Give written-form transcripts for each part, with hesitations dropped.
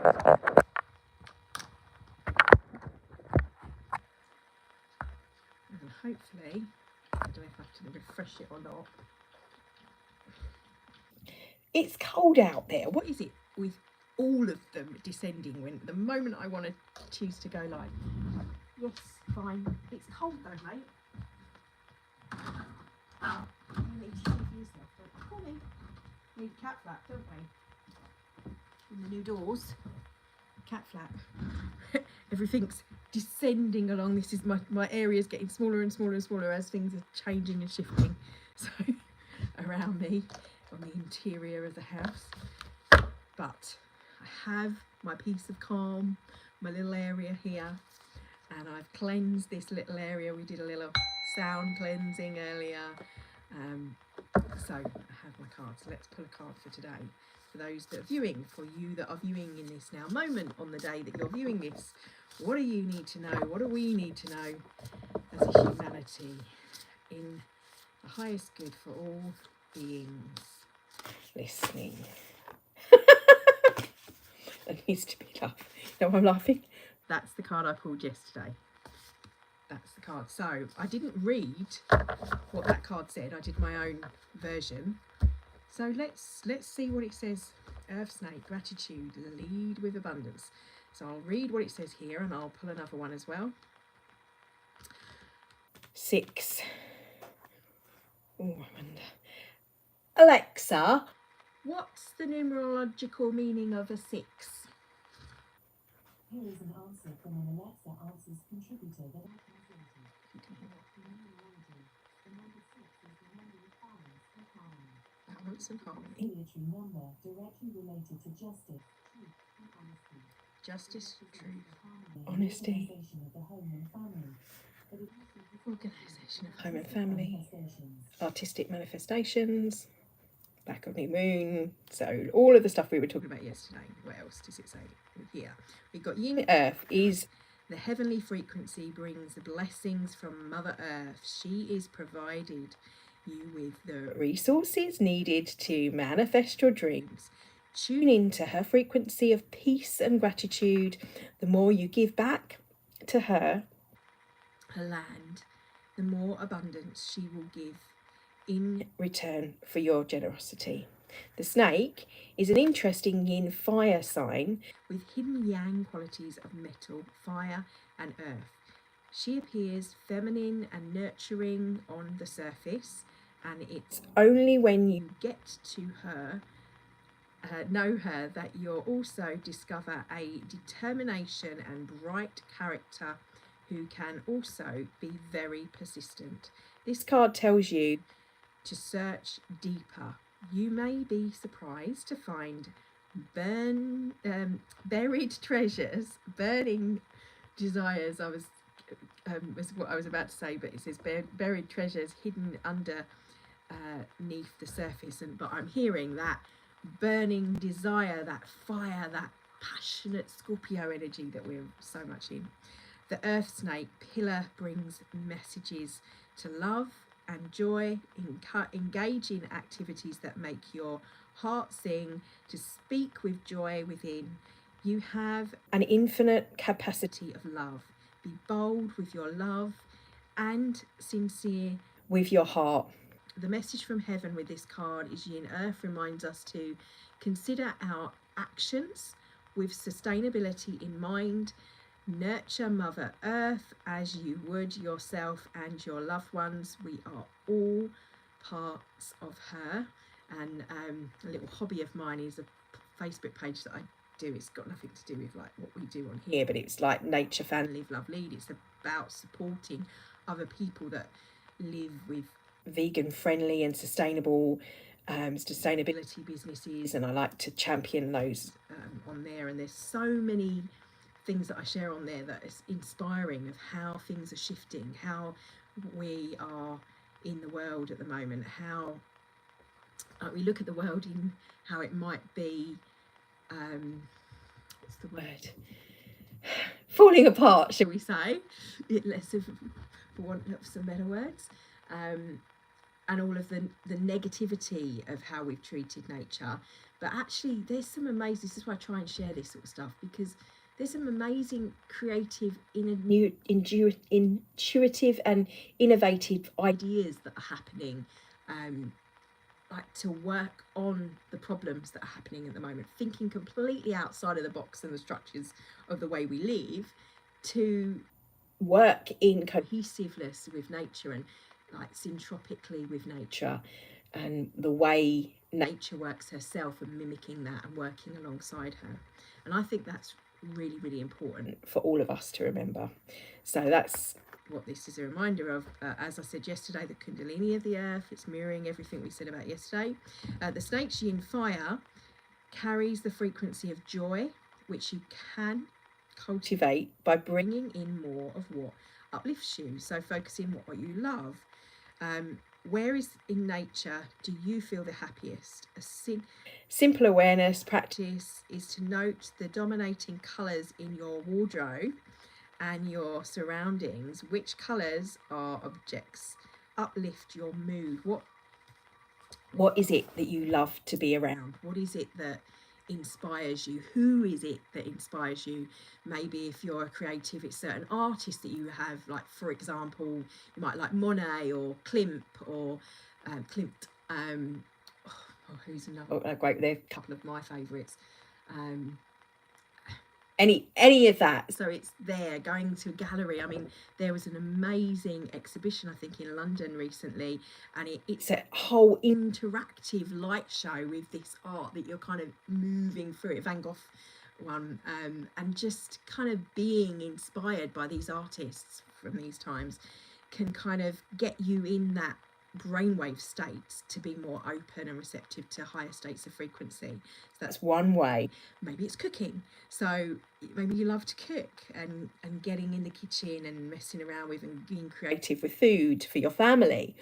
And hopefully, I don't know if I have to refresh it or not. It's cold out there. What is it with all of them descending when the moment I want to choose to go live? Yes, fine. It's cold though, mate. You need to give yourself a call me. Need a cat flap, don't we? In the new doors. Cat flap. Everything's descending along. This is my area's getting smaller and smaller and smaller as things are changing and shifting. So around me on the interior of the house. But I have my piece of calm, my little area here, and I've cleansed this little area. We did a little sound cleansing earlier. So I have my cards. Let's pull a card for today. For those that are viewing, for you that are viewing in this now moment on the day that you're viewing this, what do you need to know? What do we need to know as a humanity in the highest good for all beings listening? There needs to be laughing. No, I'm laughing. That's the card I pulled yesterday. That's the card. So I didn't read what that card said. I did my own version. So let's see what it says. Earth Snake, gratitude, lead with abundance. So I'll read what it says here and I'll pull another one as well. 6. Oh, I wonder. Alexa, what's the numerological meaning of a 6? Here is an answer from an Alexa Answers contributor that I consulted. The number 6 is the number of balance and harmony. Balance and harmony. Military number directly related to justice, truth, and honesty. Justice, truth, Honesty. honesty. Organisation of the home and family. Organisation of home and family. Artistic manifestations. Back of new moon. So all of the stuff we were talking about yesterday. What else does it say here? We've got Yin Earth is the heavenly frequency, brings the blessings from Mother Earth. She is provided you with the resources needed to manifest your dreams. Tune into her frequency of peace and gratitude. The more you give back to her land, the more abundance she will give in return for your generosity. The snake is an interesting yin fire sign with hidden yang qualities of metal, fire and earth. She appears feminine and nurturing on the surface, and it's only when you get to her, know her, that you'll also discover a determination and bright character who can also be very persistent. This card tells you to search deeper. You may be surprised to find buried treasures, burning desires. Was what I was about to say, but it says buried treasures hidden underneath the surface. But I'm hearing that burning desire, that fire, that passionate Scorpio energy that we're so much in. The Earth Snake pillar brings messages to love and joy, engage in activities that make your heart sing, to speak with joy within. You have an infinite capacity of love. Be bold with your love and sincere with your heart. The message from heaven with this card is Yin Earth reminds us to consider our actions with sustainability in mind. Nurture Mother Earth as you would yourself and your loved ones. We are all parts of her. And a little hobby of mine is a Facebook page that I do. It's got nothing to do with like what we do on here, but it's like Nature Fan Live Love Lead. It's about supporting other people that live with vegan friendly and sustainable sustainability businesses, and I like to champion those on there. And there's so many things that I share on there that is inspiring of how things are shifting, how we are in the world at the moment, how we look at the world in how it might be, what's the word? Falling apart, shall we say? Less of, for want of some better words. and all of the negativity of how we've treated nature. But actually, there's some amazing, this is why I try and share this sort of stuff, because there's some amazing creative, intuitive and innovative ideas that are happening, like to work on the problems that are happening at the moment, thinking completely outside of the box and the structures of the way we live, to work in cohesiveness with nature and like syntropically with nature, and the way nature works herself and mimicking that and working alongside her. And I think that's really, really important for all of us to remember. So that's what this is a reminder of. As I said yesterday, the Kundalini of the earth, it's mirroring everything we said about yesterday. The snake's yin fire carries the frequency of joy, which you can cultivate by bringing in more of what uplifts you. So focusing on what you love. Where is in nature do you feel the happiest? A simple awareness practice is to note the dominating colours in your wardrobe and your surroundings. Which colours or objects uplift your mood? What is it that you love to be around? What is it that inspires you? Who is it that inspires you? Maybe if you're a creative, it's certain artists that you have, like for example, you might like Monet or Klimt or Klimt. Who's another great? They're a couple of my favourites. Any of that. So it's there, going to a gallery. I mean, there was an amazing exhibition, I think, in London recently, and it's a whole interactive light show with this art that you're kind of moving through it, Van Gogh one, and just kind of being inspired by these artists from these times can kind of get you in that brainwave states to be more open and receptive to higher states of frequency. So that's one way. Maybe it's cooking. So maybe you love to cook and getting in the kitchen and messing around with and being creative with food for your family.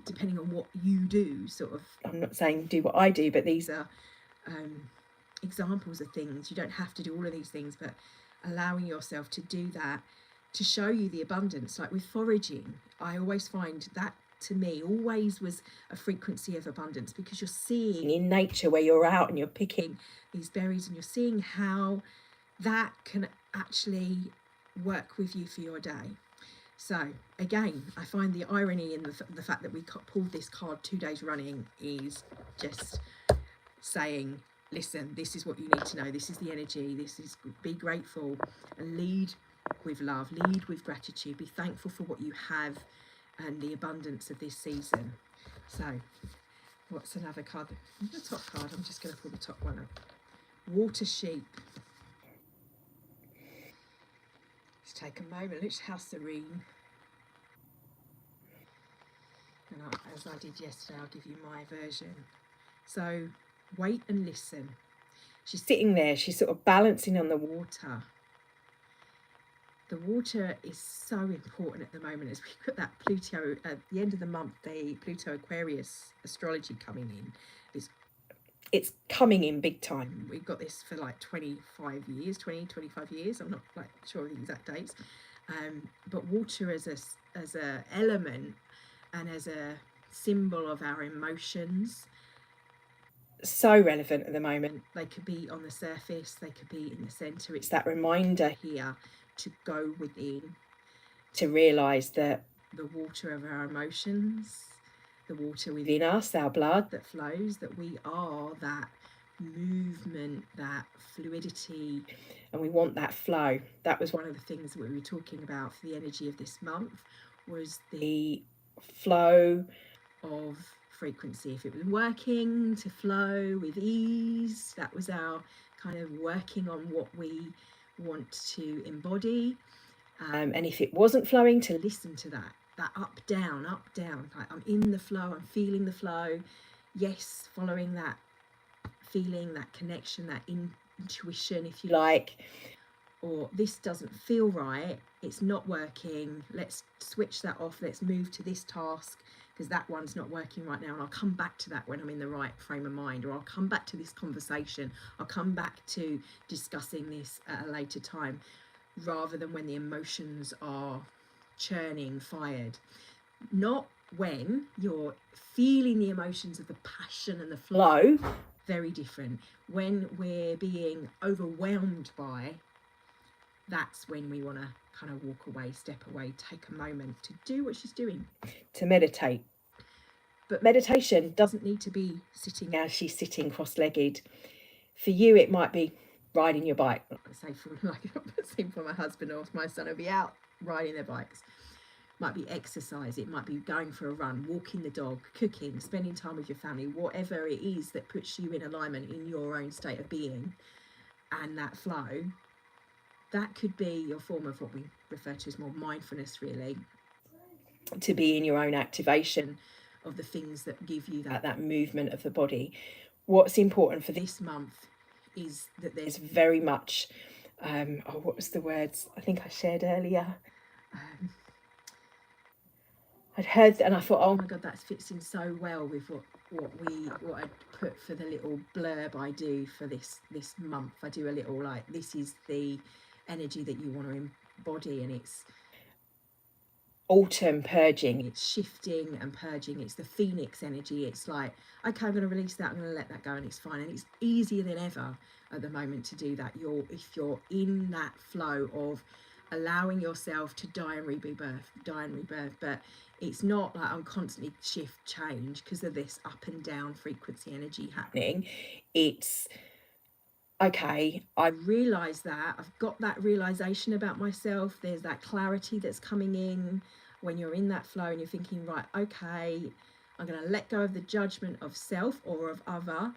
Depending on what you do, sort of, I'm not saying do what I do, but these are examples of things. You don't have to do all of these things, but allowing yourself to do that to show you the abundance. Like with foraging, I always find that to me always was a frequency of abundance, because you're seeing in nature where you're out and you're picking these berries and you're seeing how that can actually work with you for your day. So again, I find the irony in the fact that we pulled this card 2 days running is just saying, listen, this is what you need to know, this is the energy, this is, be grateful and lead with love, lead with gratitude, be thankful for what you have and the abundance of this season. So what's another card? The top card, I'm just going to pull the top one up. Water sheep. Let's take a moment. Look how serene. And as I did yesterday, I'll give you my version. So wait and listen. She's sitting there, she's sort of balancing on the water. The water is so important at the moment as we got that Pluto at the end of the month, the Pluto Aquarius astrology coming in. It's coming in big time. We've got this for like 25 years. I'm not like sure of the exact dates. But water as a element and as a symbol of our emotions, so relevant at the moment. They could be on the surface, they could be in the center. It's that reminder here to go within, to realise that the water of our emotions, the water within us, our blood that flows, that we are that movement, that fluidity, and we want that flow. That was one of the things that we were talking about for the energy of this month, was the flow of frequency. If it was working to flow with ease, that was our kind of working on what we want to embody. And if it wasn't flowing, to listen to that up down, like I'm in the flow, I'm feeling the flow. Yes, following that feeling, that connection, that intuition, if you like. Or this doesn't feel right, it's not working, let's switch that off, let's move to this task because that one's not working right now, and I'll come back to that when I'm in the right frame of mind, or I'll come back to this conversation, I'll come back to discussing this at a later time, rather than when the emotions are churning, fired. Not when you're feeling the emotions of the passion and the flow, very different. When we're being overwhelmed by, that's when we want to kind of walk away, step away, take a moment to do what she's doing, to meditate. But meditation doesn't need to be sitting as she's sitting cross-legged. For you, it might be riding your bike. Say for my husband or my son will be out riding their bikes. Might be exercise, it might be going for a run, walking the dog, cooking, spending time with your family, whatever it is that puts you in alignment in your own state of being and that flow. That could be your form of what we refer to as more mindfulness, really, to be in your own activation of the things that give you that movement of the body. What's important for this month is that there's very much, what was the words I think I shared earlier? I'd heard and I thought, oh my God, that fits in so well with what I put for the little blurb I do for this month. I do a little like, this is the energy that you want to embody, and it's autumn purging, it's shifting and purging, it's the phoenix energy. It's like, okay, I'm going to release that, I'm going to let that go, and it's fine. And it's easier than ever at the moment to do that. If you're in that flow of allowing yourself to die and rebirth, but it's not like I'm constantly shift change because of this up and down frequency energy happening. It's okay, I realise that, I've got that realisation about myself, there's that clarity that's coming in when you're in that flow and you're thinking, right, okay, I'm going to let go of the judgment of self or of other,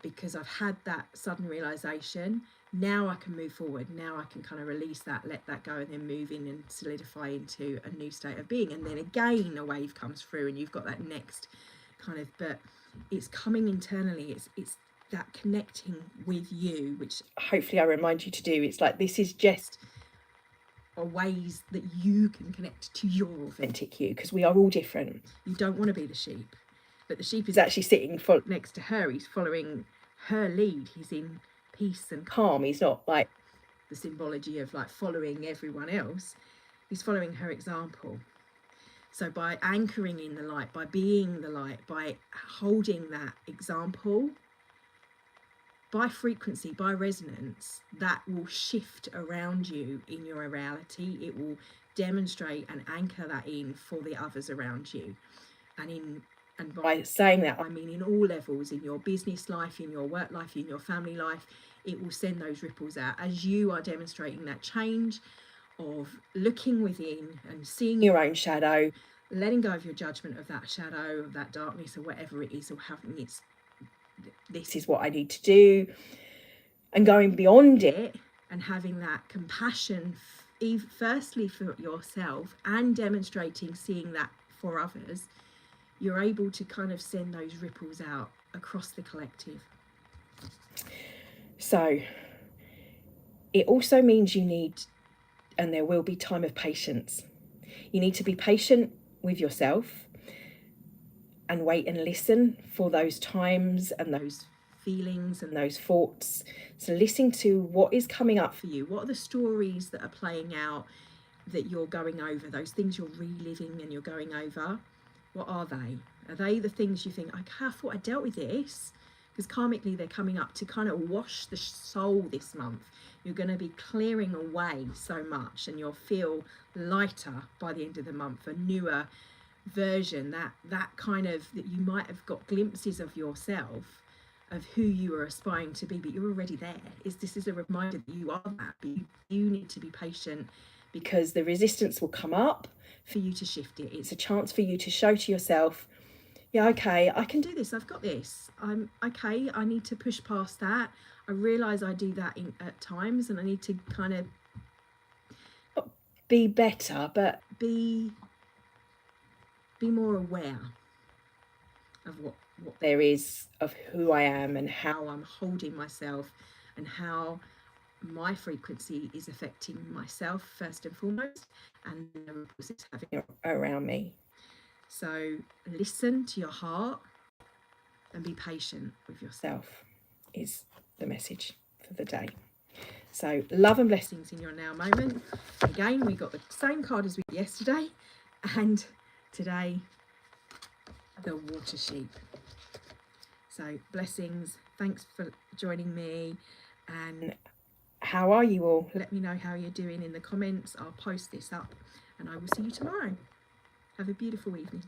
because I've had that sudden realisation. Now I can move forward, now I can kind of release that, let that go, and then move in and solidify into a new state of being. And then again a wave comes through and you've got that next kind of, but it's coming internally, it's that connecting with you, which hopefully I remind you to do. It's like, this is just ways that you can connect to your authentic you, because we are all different. You don't want to be the sheep, but the sheep is actually sitting next to her. He's following her lead. He's in peace and calm. He's not like the symbology of like following everyone else. He's following her example. So by anchoring in the light, by being the light, by holding that example, by frequency, by resonance, that will shift around you in your reality. It will demonstrate and anchor that in for the others around you. And by saying that, I mean in all levels, in your business life, in your work life, in your family life, it will send those ripples out as you are demonstrating that change of looking within and seeing your own shadow, letting go of your judgment of that shadow, of that darkness, or whatever it is, or having its, this is what I need to do, and going beyond it and having that compassion, firstly for yourself, and demonstrating, seeing that for others. You're able to kind of send those ripples out across the collective. So it also means you need, and there will be time of patience. You need to be patient with yourself and wait and listen for those times and those feelings and those thoughts. So listen to what is coming up for you. What are the stories that are playing out that you're going over, those things you're reliving and you're going over? What are they? Are they the things you think, okay, I thought I dealt with this? Because karmically they're coming up to kind of wash the soul this month. You're going to be clearing away so much, and you'll feel lighter by the end of the month, a newer version, that kind of, that you might have got glimpses of yourself, of who you are aspiring to be, but you're already there. This is a reminder that you are that, but you need to be patient, because the resistance will come up for you to shift it. It's a chance for you to show to yourself, yeah, okay, I can do this, I've got this, I'm okay, I need to push past that. I realise I do that at times, and I need to kind of not be better, but be more aware of what there is, of who I am and how I'm holding myself, and how my frequency is affecting myself first and foremost, and the ripples it's having around me. So listen to your heart and be patient with yourself is the message for the day. So love and blessings in your now moment. Again, we got the same card as we did yesterday, and today, the water sheep. So blessings, thanks for joining me, and how are you all? Let me know how you're doing in the comments. I'll post this up and I will see you tomorrow. Have a beautiful evening.